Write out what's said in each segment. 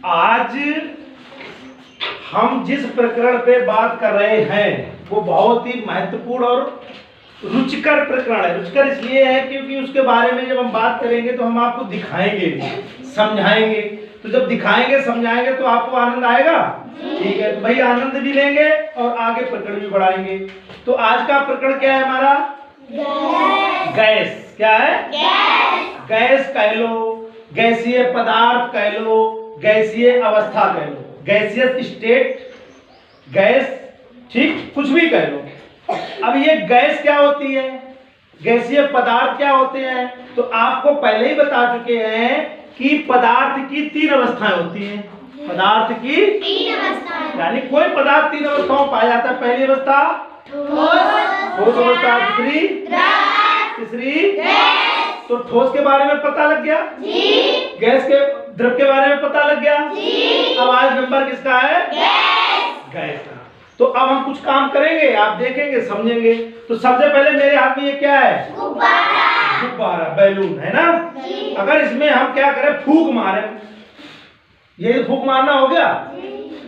आज हम जिस प्रकरण पे बात कर रहे हैं वो बहुत ही महत्वपूर्ण और रुचिकर प्रकरण है। रुचिकर इसलिए है क्योंकि उसके बारे में जब हम बात करेंगे तो हम आपको दिखाएंगे, समझाएंगे। तो जब दिखाएंगे समझाएंगे तो आपको आनंद आएगा। ठीक है, तो भाई आनंद भी लेंगे और आगे प्रकरण भी बढ़ाएंगे। तो आज का प्रकरण क्या है हमारा? गैस। क्या है? गैस कह लो, गैसीय पदार्थ कह लो, गैसीय अवस्था कह लो, गैसियस स्टेट, गैस, ठीक, कुछ भी कह लो। अब ये गैस क्या होती है, गैसीय पदार्थ क्या होते हैं, तो आपको पहले ही बता चुके हैं कि पदार्थ की 3 अवस्थाएं होती हैं। पदार्थ की 3 अवस्थाएं, यानी कोई पदार्थ 3 अवस्थाओं पाया जाता है। पहली अवस्था ठोस अवस्था, दूसरी तीसरी गैस। तो ठोस के बारे में पता लग गया जी। गैस के द्रव के बारे में पता लग गया जी। अब आज नंबर किसका है? गैस का। तो अब हम कुछ काम करेंगे, आप देखेंगे, समझेंगे। तो सबसे पहले मेरे हाथ में ये क्या है? गुब्बारा, बैलून है ना। अगर इसमें हम क्या करें, फूंक मारे, ये फूंक मारना हो गया,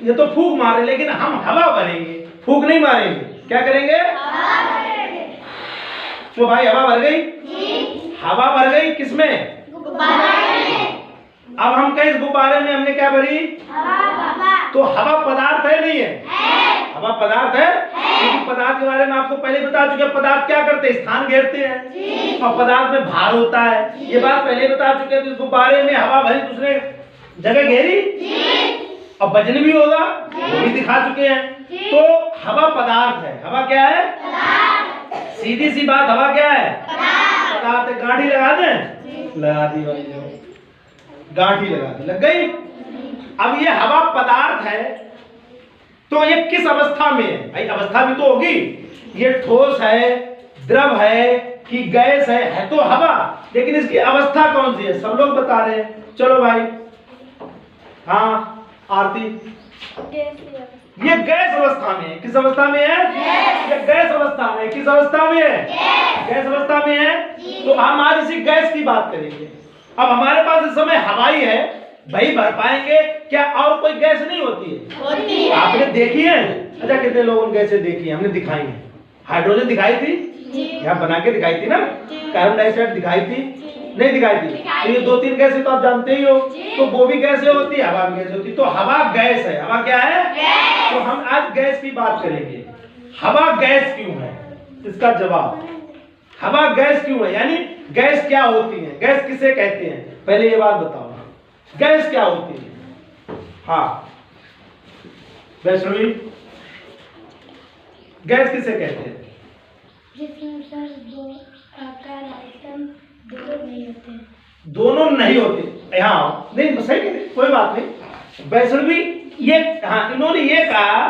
ये तो फूंक मारे, लेकिन हम हवा भरेंगे, फूंक नहीं मारेंगे। क्या करेंगे? तो भाई हवा भर गई, हवा भर गई किसमें? गुब्बारे में। अब हम कहें इस गुब्बारे में हमने क्या भरी? हवा। तो हवा पदार्थ है नहीं है? हवा पदार्थ है। क्योंकि पदार्थ के बारे में आपको पहले बता चुके, पदार्थ क्या करते हैं? स्थान घेरते हैं और पदार्थ में भार होता है। ये बात पहले बता चुके। तो इस गुब्बारे में हवा भरी, दूसरे जगह घेरी और वजन भी होगा, वो भी दिखा चुके हैं। तो हवा पदार्थ है। हवा क्या है? सीधी सी बात, हवा क्या है? पदार्थ। गांठी लगा दें, लगा दी भाई, गांठी लगा दी, लग गई। अब ये हवा पदार्थ है, तो ये किस अवस्था में है? भाई अवस्था भी तो होगी। ये ठोस है, द्रव है कि गैस है तो हवा, लेकिन इसकी अवस्था कौन सी है? सब लोग बता रहे हैं। चलो भाई, हाँ आरती, ये गैस अवस्था में है। किस अवस्था में है? ये गैस अवस्था में। किस अवस्था में है? गैस अवस्था में है। तो हम आज इसी गैस की बात करेंगे। अब हमारे पास इस समय हवा ही है, भाई भर पाएंगे क्या? और कोई गैस नहीं होती है? होती है। आपने देखी है? अच्छा, कितने लोगों ने गैसें देखी है? हमने दिखाई है। हाइड्रोजन दिखाई थी, यहाँ बना के दिखाई थी ना। कार्बन डाइऑक्साइड दिखाई थी, नहीं दिखाई थी? तो ये 2-3 गैसें तो आप जानते ही हो। तो वो भी गैसें होती है, हवा भी गैस होती है। तो हवा गैस है। हवा क्या है? तो हम आज गैस की बात करेंगे। हवा गैस क्यों है? इसका जवाब, हवा गैस क्यों है, यानी गैस क्या होती है, गैस किसे कहते हैं? पहले ये बात बताओ, गैस क्या होती है? हाँ वैष्णवी, गैस किसे कहते हैं? जिसमें सर दो आकार आइटम दोनों नहीं होते। दोनों नहीं होते। हाँ नहीं, सही कह रहे, कोई बात नहीं। वैष्णवी, ये हाँ, इन्होंने ये कहा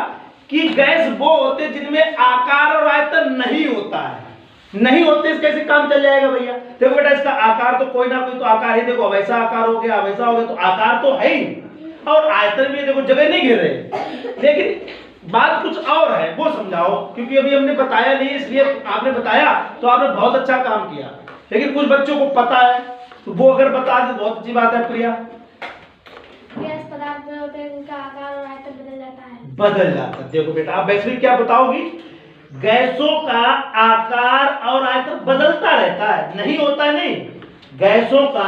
कि गैस वो होते जिनमें आकार और आयतन नहीं होता है। नहीं होते, इसका कैसे काम चल जाएगा भैया? देखो बेटा, इसका आकार तो कोई ना कोई तो आकार ही। देखो वैसा आकार हो गया, वैसा हो गया, तो आकार तो है ही, और आयतन भी देखो जगह नहीं घेर रहे। लेकिन बात कुछ और है, वो समझाओ, क्योंकि अभी हमने बताया नहीं, इसलिए आपने बताया तो आपने बहुत अच्छा काम किया। लेकिन कुछ बच्चों को पता है, तो वो अगर बता दे बहुत अच्छी बात है। प्रिया, गैस पदार्थ में होते हैं, उनका आकार और आयतन बदल जाता है। बदल जाता है। देखो बेटा, आप वैसे क्या बताओगी? गैसों का आकार और आयतन बदलता रहता है, नहीं होता है, नहीं। गैसों का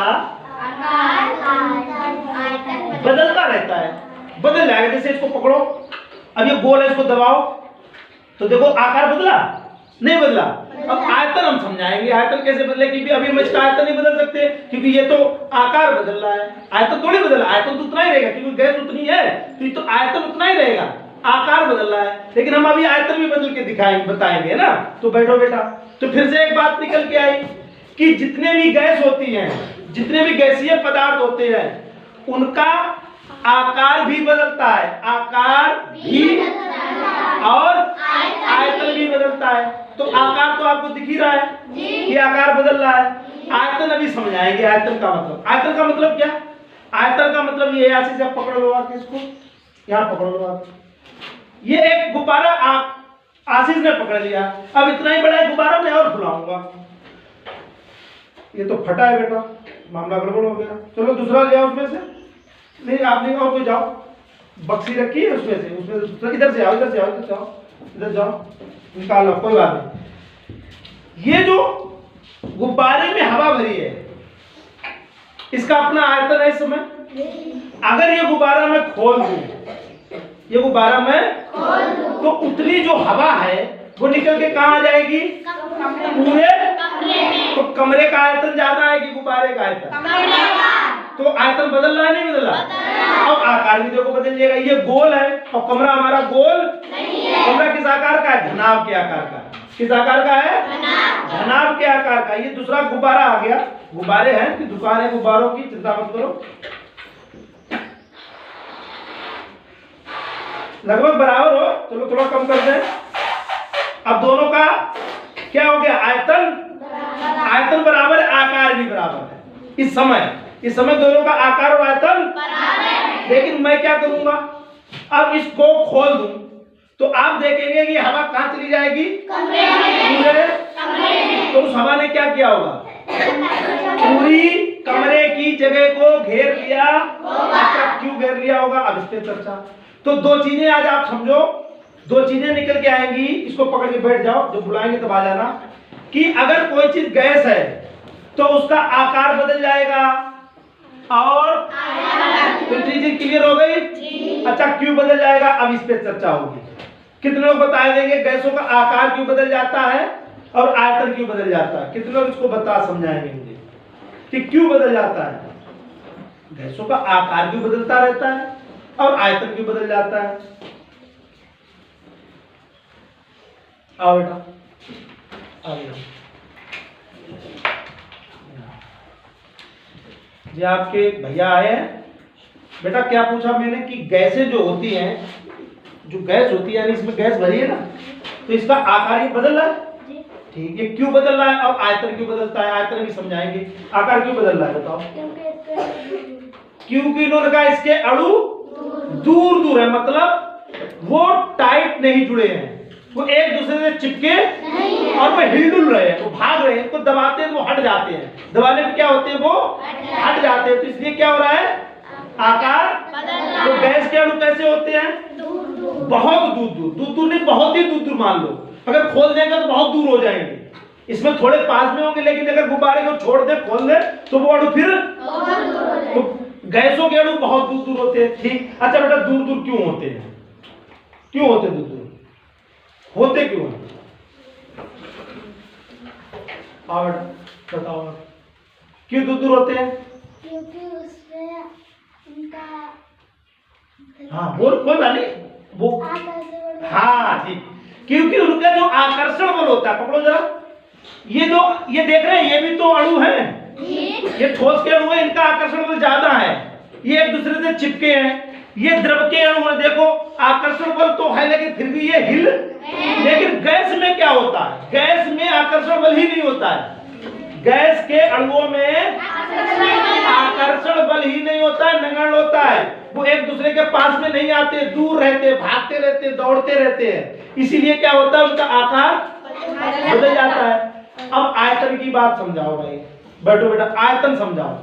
आकार आयतन बदलता रहता है, बदल जाएगा। जैसे इसको पकड़ो, अब ये गोल है, इसको दबाओ, तो देखो आकार बदला, नहीं बदला। अब आयतन हम समझाएंगे, आयतन कैसे बदले, क्योंकि अभी हम इसका आयतन नहीं बदल सकते, क्योंकि ये तो आकार बदल रहा है, आयतन थोड़ी बदल रहा है। आयतन तो उतना ही रहेगा, क्योंकि गैस उतनी है, तो ये तो आयतन उतना ही रहेगा, आकार बदल रहा है। लेकिन हम अभी आयतन भी बदल के दिखाएंगे, बताएंगे ना। तो बैठो बेटा, तो फिर से एक बात निकल के आई कि जितने भी गैस होती हैं, जितने भी गैसीय पदार्थ होते हैं, उनका आकार भी बदलता है, आकार भी और आयतन भी बदलता है। तो आकार तो आपको दिख ही रहा है कि आकार बदल रहा है। आयतन अभी समझाएंगे। आयतन का मतलब, आयतन का मतलब क्या? आयतन का मतलब ये, ऐसे जब पकड़ लो आप इसको, यहाँ पकड़ लो आप, ये एक गुब्बारा आशीष ने पकड़ लिया। अब इतना ही बड़ा गुब्बारा मैं और फुलाऊंगा, ये तो फटा है बेटा, मामला गड़बड़ हो गया। चलो दूसरा ले आओ उसमें से, नहीं आप नहीं, और कोई जाओ, बक्सी रखी है उसमें से, उसमें इधर से आओ, इधर से आओ, इधर से आओ, इधर जाओ, निकाल लो, कोई बात नहीं। ये जो गुब्बारे में हवा भरी है, इसका अपना आयतन है इस समय। अगर ये गुब्बारा मैं खोल दूं, ये गुब्बारा मैं तो उतनी जो हवा है वो निकल के कहाँ आ जाएगी? पूरे। तो कमरे का आयतन ज्यादा है कि गुब्बारे का आयतन? तो आयतन बदल रहा है नहीं बदल रहा? अब आकार भी देखो बदल जाएगा। ये गोल है और कमरा हमारा गोल नहीं है। कमरा किस आकार का है? धनाव के आकार का। किस आकार का है? धनाव के आकार का। ये दूसरा गुब्बारा आ गया। गुब्बारे हैं कि दुकान है गुब्बारों की, चिंता मत करो, लगभग बराबर हो। चलो थोड़ा कम कर दें। अब दोनों का क्या हो गया? आयतन बराबर है, आकार भी बराबर है। इस समय दोनों का आकार और आयतन बराबर है। लेकिन मैं क्या करूंगा, अब इसको खोल दूं तो आप देखेंगे कि हवा कहां चली जाएगी? कमरे में। तो उस हवा ने क्या किया होगा? पूरी कमरे की जगह को घेर लिया। क्यों घेर लिया होगा? अब इस पे चर्चा। तो दो चीजें आज आप समझो, दो चीजें निकल के आएंगी। इसको पकड़ के बैठ जाओ, जब बुलाएंगे तब आ जाना। कि अगर कोई चीज गैस है तो उसका आकार बदल जाएगा और तो चीजें क्लियर हो गई। अच्छा, क्यों बदल जाएगा? अब इस पे चर्चा होगी। कितने लोग बता देंगे गैसों का आकार क्यों बदल जाता है और आयतन क्यों बदल जाता है? कितने लोग इसको बता समझाएंगे मुझे कि क्यों बदल जाता है? गैसों का आकार क्यों बदलता रहता है और आयतन क्यों बदल जाता है? आओ बेटा, ये आपके भैया आए हैं। बेटा क्या पूछा मैंने कि गैसें जो होती हैं, जो गैस होती है यानी इसमें गैस भरी है ना, तो इसका आकार ये बदल रहा है। ठीक है, क्यों बदल रहा है और आयतन क्यों बदलता है? आयतन भी समझाएंगे। आकार क्यों बदल रहा है बताओ? क्योंकि इन्होंने कहा इसके अणु दूर दूर है, मतलब वो टाइट नहीं जुड़े हैं, वो एक दूसरे से चिपके और वो हिलडुल रहे हैं, वो भाग रहे हैं। इनको दबाते हैं वो हट जाते हैं, दबाने में क्या होते हैं? वो हट जाते हैं। तो इसलिए क्या हो रहा है? आकार। तो गैस के अणु कैसे होते हैं? बहुत दूर दूर नहीं, बहुत ही दूर मान लो। अगर खोल देंगे तो बहुत दूर हो जाएंगे। इसमें थोड़े पास में होंगे, लेकिन अगर गुब्बारे को छोड़ दे, खोल दे, तो वो अणु फिर तो गैसों के अणु बहुत दूर दूर होते हैं। ठीक। अच्छा बेटा, दूर दूर क्यों होते हैं? क्यों होते दूर दूर? होते क्यों हैं? हाँ बेटा बताओ, क्यों दूर दूर होते हैं? क्योंकि उसमें उनका हाँ बोल, कोई बात नहीं, वो हाँ ठीक, क्योंकि उनका जो आकर्षण बल होता है। पकड़ो जरा, ये देख रहे हैं, ये भी तो अणु है, ये ठोस के अणु है, इनका आकर्षण बल ज्यादा है, ये एक दूसरे से चिपके हैं। ये द्रव के अणु है, देखो आकर्षण बल तो है लेकिन फिर भी ये हिल। लेकिन गैस में क्या होता है? गैस में आकर्षण बल ही नहीं होता है। गैस के अणुओं में आकर्षण बल ही नहीं होता है, नगण्य होता है। वो एक दूसरे के पास में नहीं आते, दूर रहते, भागते रहते, दौड़ते रहते हैं। इसीलिए क्या होता है? उनका आकार बदल जाता है। अब आयतन की बात समझाओ भाई, बैठो बेटा, आयतन समझाओ।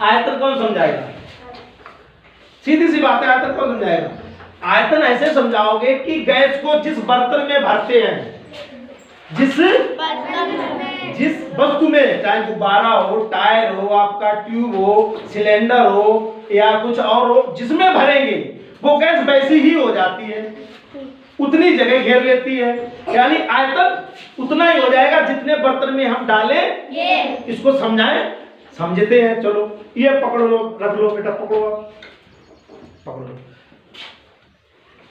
आयतन कौन समझाएगा? सीधी सी बात है, आयतन कौन समझाएगा? आयतन ऐसे समझाओगे कि गैस को जिस बर्तन में भरते हैं, जिस वस्तु में, चाहे गुब्बारा हो, टायर हो, आपका ट्यूब हो, सिलेंडर हो या कुछ और हो, जिसमें भरेंगे वो गैस वैसी ही हो जाती है, उतनी जगह घेर लेती है। यानी आयतन उतना ही हो जाएगा जितने बर्तन में हम डालें। इसको समझाएं, समझते हैं। चलो ये पकड़ लो, रख लो बेटा, पकड़ो, पकड़ लो।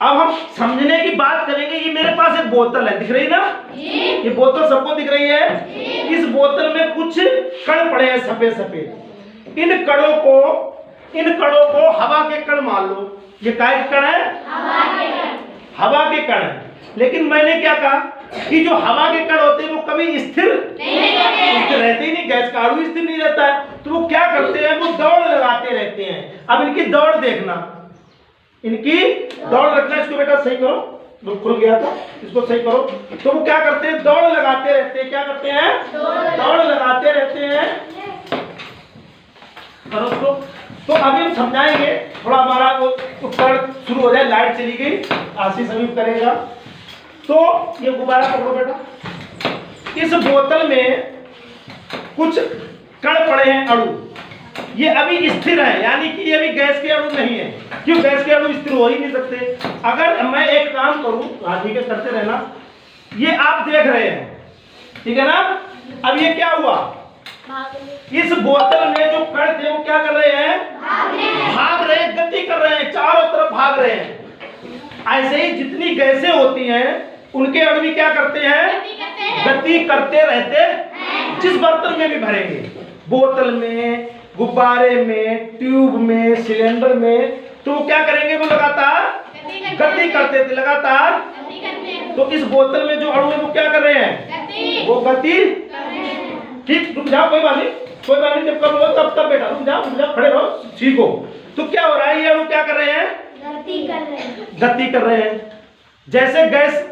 अब हम समझने की बात करेंगे। ये मेरे पास एक बोतल है, दिख रही ना? ये बोतल सबको दिख रही है। इस बोतल में कुछ कण पड़े हैं सफेद सफेद। इन कणों को हवा के कण मान लो। ये काय के कण है? हवा के कण है। लेकिन मैंने क्या कहा कि जो हवा के कण होते हैं वो कभी स्थिर रहते ही नहीं। गैस का अणु स्थिर नहीं रहता है, तो वो क्या करते हैं? वो दौड़ लगाते रहते हैं। अब इनकी दौड़ देखना, इनकी दौड़ रखना। इसको बेटा सही करो, वो खुल गया था, इसको सही करो। तो वो क्या करते हैं? दौड़ लगाते रहते हैं। क्या करते हैं? दौड़ लगाते रहते हैं। करो उसको। तो अभी हम समझाएंगे, थोड़ा हमारा वो उपकरण शुरू हो जाए। लाइट चली गई, आशीष समीप करेगा। तो ये गुब्बारा पकड़ो बेटा। इस बोतल में कुछ कण पड़े हैं, अणु। ये अभी स्थिर है, यानी कि ये अभी गैस के अणु नहीं है। क्यों? गैस के अणु स्थिर हो ही नहीं सकते। अगर मैं एक काम करूं, हाँ ठीक है, करते रहना। ये आप देख रहे हैं, ठीक है ना। अब ये क्या हुआ, इस बोतल में जो कण थे वो क्या कर रहे हैं, भाग रहे हैं, गति कर रहे हैं, चारों तरफ भाग रहे हैं। ऐसे ही जितनी गैसें होती हैं उनके अणु भी क्या करते हैं, गति करते रहते हैं। जिस बर्तन में भी भरेंगे, बोतल में, गुब्बारे में, ट्यूब में, सिलेंडर में, तो वो क्या करेंगे, वो लगातार गति करते थे, लगातार। तो इस बोतल में जो अणु है वो क्या कर रहे हैं, वो गति। ठीक, रुक जाओ, कोई बात नहीं, कोई बात नहीं, जब कब हो तब बेटा रुक जाओ, खड़े रहो, सीखो। तो क्या हो रहा है, ये अणु क्या कर रहे हैं, गति कर रहे हैं, गति कर रहे हैं। जैसे गैस,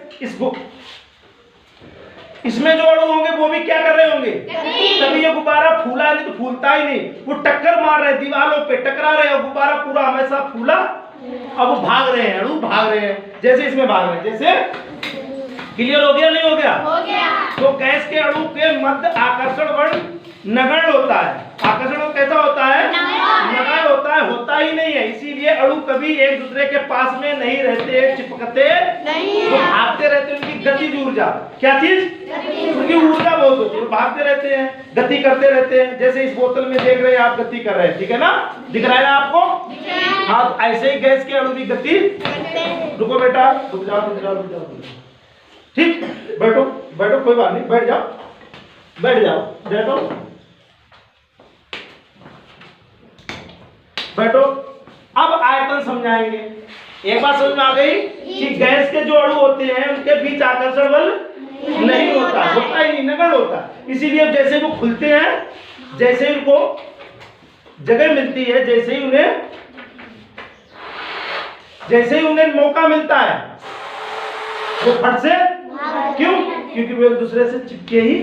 इसमें जो अणु होंगे वो भी क्या कर रहे होंगे, तभी ये गुब्बारा फूला, नहीं तो फूलता ही नहीं। वो टक्कर मार रहे हैं, दीवारों पे टकरा रहे हैं, गुब्बारा पूरा हमेशा फूला। अब वो भाग रहे हैं, अणु भाग रहे हैं, जैसे इसमें भाग रहे हैं। जैसे क्लियर हो गया, नहीं हो गया? हो गया। तो गैस के अणु के मध्य आकर्षण बल नगण्य होता है। आकर्षण बल कैसा होता है, नगण्य होता है, होता ही नहीं है। इसीलिए अणु कभी एक दूसरे के पास में नहीं रहते, चिपकते नहीं, वो भागते रहते हैं। उनकी गतिज ऊर्जा, क्या चीज, उनकी ऊर्जा बहुत होती है, वो भागते रहते हैं, गति करते रहते हैं। जैसे इस बोतल में देख रहे हैं आप, गति कर रहे हैं, ठीक है ना, दिख रहा है ना आपको? हाँ, तो ऐसे ही गैस के अणु भी गति। रुको बेटा, रुक जाओ, रुक जाओ, रुक जाओ, ठीक, बैठो बैठो, कोई बात नहीं, बैठ जाओ, बैठ जाओ, बैठो बैठो। अब आयतन समझाएंगे। एक बात समझ में आ गई कि गैस के जो अणु होते हैं उनके बीच आकर्षण बल नहीं होता, होता ही नहीं, नगण्य होता। इसीलिए जैसे वो खुलते हैं, जैसे ही उनको जगह मिलती है, जैसे ही उन्हें मौका मिलता है, वो फट से, क्यों? क्योंकि वो एक दूसरे से चिपके ही,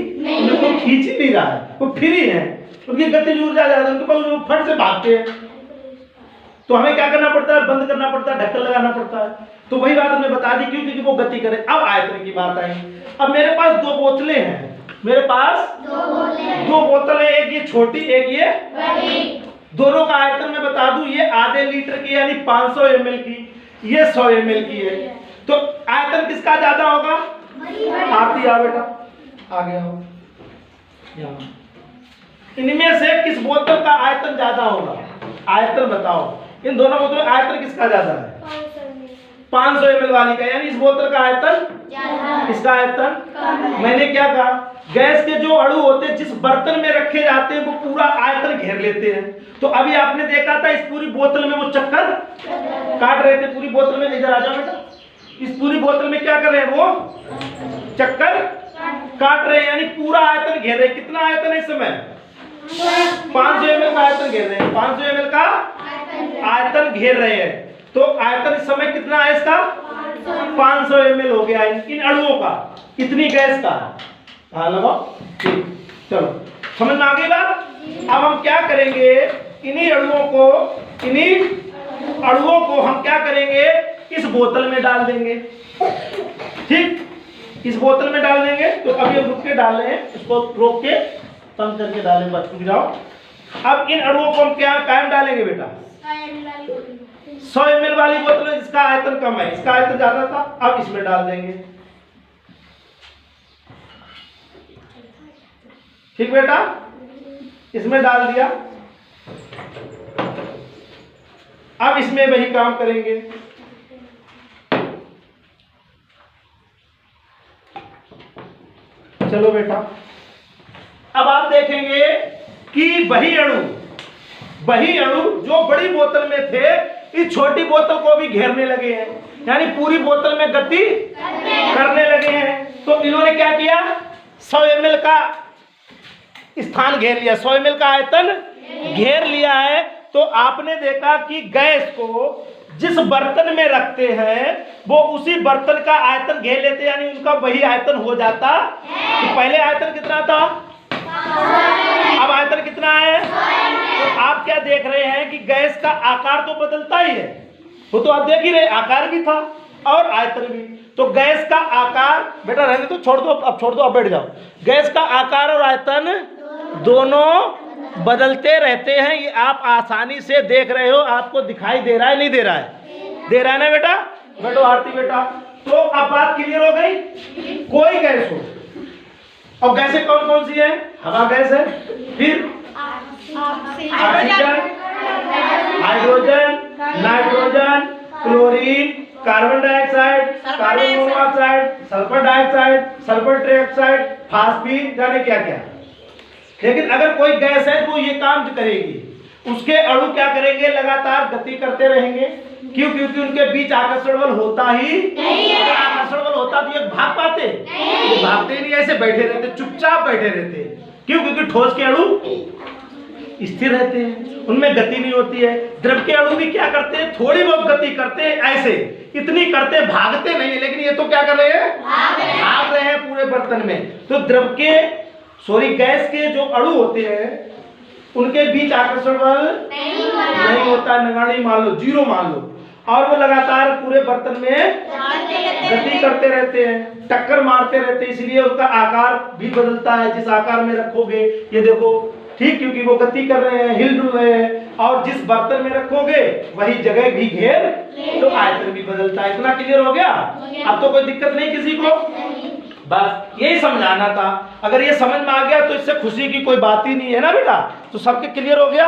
उनको खींच ही नहीं रहा है, वो फ्री है, उनकी गतिज ऊर्जा ज्यादा, उनके पास वो फट से भागते हैं। तो हमें क्या करना पड़ता है, बंद करना पड़ता है, ढक्कन लगाना पड़ता है। तो वही बात हमने बता दी, क्यों? क्योंकि वो गति करे। अब आयतन की बात आई। अब मेरे पास दो बोतलें हैं, मेरे पास दो बोतल है, एक ये छोटी, एक ये बड़ी। दोनों का आयतन मैं बता दूं, ये आधे लीटर की यानी 500 ml की, ये 100 ml की है। तो आयतन किसका ज्यादा होगा, आती आ बेटा, आगे आओ। इनमें से किस बोतल का आयतन ज्यादा होगा, आयतन बताओ। इन दोनों बोतलों का आयतन किसका ज्यादा है, 500 ml वाली का, यानी इस बोतल का आयतन, इसका आयतन। मैंने क्या कहा, गैस के जो अणु होते हैं जिस बर्तन में रखे जाते हैं वो पूरा आयतन घेर लेते हैं। तो अभी आपने देखा था इस पूरी बोतल में वो चक्कर काट रहे थे, पूरी बोतल में, इधर आ जाओ बेटा, इस पूरी बोतल में क्या कर रहे हैं, वो चक्कर काट रहे हैं, यानी पूरा आयतन घेर रहे हैं। कितना आयतन है इस समय, 500 ml का आयतन घेर रहे हैं, 500 ml का आयतन घेर रहे हैं। तो आयतन इस समय कितना है इसका, 500 ml हो गया इन अणुओं का, इतनी गैस का। हाँ लगाओ, ठीक, चलो समझ में आ गई बात। अब हम क्या करेंगे, इन्हीं अणुओं को हम क्या करेंगे, इस बोतल में डाल देंगे। ठीक, इस बोतल में डाल देंगे। तो अभी हम रुक के डाल रहे हैं, इसको रोक के बंद करके डालेंगे, बस रुक जाओ। अब इन अणुओं को हम क्या कायम डालेंगे बेटा, 100 ml वाली बोतल है, इसका आयतन कम है, इसका आयतन ज्यादा था, अब इसमें डाल देंगे। ठीक बेटा, इसमें डाल दिया। अब इसमें वही काम करेंगे। चलो बेटा, अब आप देखेंगे कि वही अणु जो बड़ी बोतल में थे, इस छोटी बोतल को भी घेरने लगे हैं, यानी पूरी बोतल में गति करने लगे हैं। तो इन्होंने क्या किया, 100 ml का स्थान घेर लिया, 100 ml का आयतन घेर लिया है। तो आपने देखा कि गैस को जिस बर्तन में रखते हैं वो उसी बर्तन का आयतन घेर लेते हैं, यानी उनका वही आयतन हो जाता। तो पहले आयतन कितना था, अब आयतन कितना है, तो आप क्या देख रहे हैं कि गैस का आकार तो बदलता ही है, वो तो आप देख ही रहे, आकार भी था और आयतन भी। तो गैस का आकार, बेटा रहने तो छोड़ दो, अब छोड़ दो, अब बैठ जाओ। गैस का आकार और आयतन दोनों बदलते रहते हैं, ये आप आसानी से देख रहे हो, आपको दिखाई दे रहा है नहीं दे रहा है? दे रहा है ना बेटा? बैठो आरती बेटा। तो अब बात क्लियर हो गई। कोई गैस हो, अब गैसें कौन कौन सी है? हवा गैस है, फिर oxygen, hydrogen, nitrogen, chlorine, carbon dioxide, carbon monoxide, sulphur dioxide, sulphur trioxide, phosphine, जाने क्या क्या। लेकिन अगर कोई गैस है तो ये काम करेगी, उसके अणु क्या करेंगे? लगातार गति करते रहेंगे। क्यों? क्योंकि उनके बीच आकर्षण बल होता ही नहीं है। अगर आकर्षण बल होता तो ये भाग पाते? ये भागते नहीं, ऐसे बैठे रहते, चुपचाप बैठे रहते। क्यों? क्योंकि ठोस के अणु स्थिर रहते हैं, उनमें गति नहीं होती है। द्रव के अणु भी क्या करते हैं? थोड़ी बहुत गति करते हैं, ऐसे इतनी करते, भागते नहीं है। लेकिन ये तो क्या कर रहे हैं? भाग रहे हैं पूरे बर्तन में। तो द्रव के गैस के जो अणु होते हैं उनके बीच आकर्षण बल नहीं होता, नगण्य मान लो, जीरो मान लो, और वो लगातार पूरे बर्तन में गति करते रहते हैं, टक्कर मारते रहते हैं। इसलिए उसका आकार भी बदलता है। जिस आकार में रखोगे, ये देखो, ठीक, क्योंकि वो गति कर रहे हैं, हिल डुल रहे हैं, और जिस बर्तन में रखोगे वही जगह भी घेर, तो आयतन भी बदलता है। इतना क्लियर हो गया? अब तो कोई दिक्कत नहीं किसी को? बस यही समझाना था। अगर ये समझ में आ गया तो इससे खुशी की कोई बात ही नहीं है ना बेटा? तो सबके क्लियर हो गया?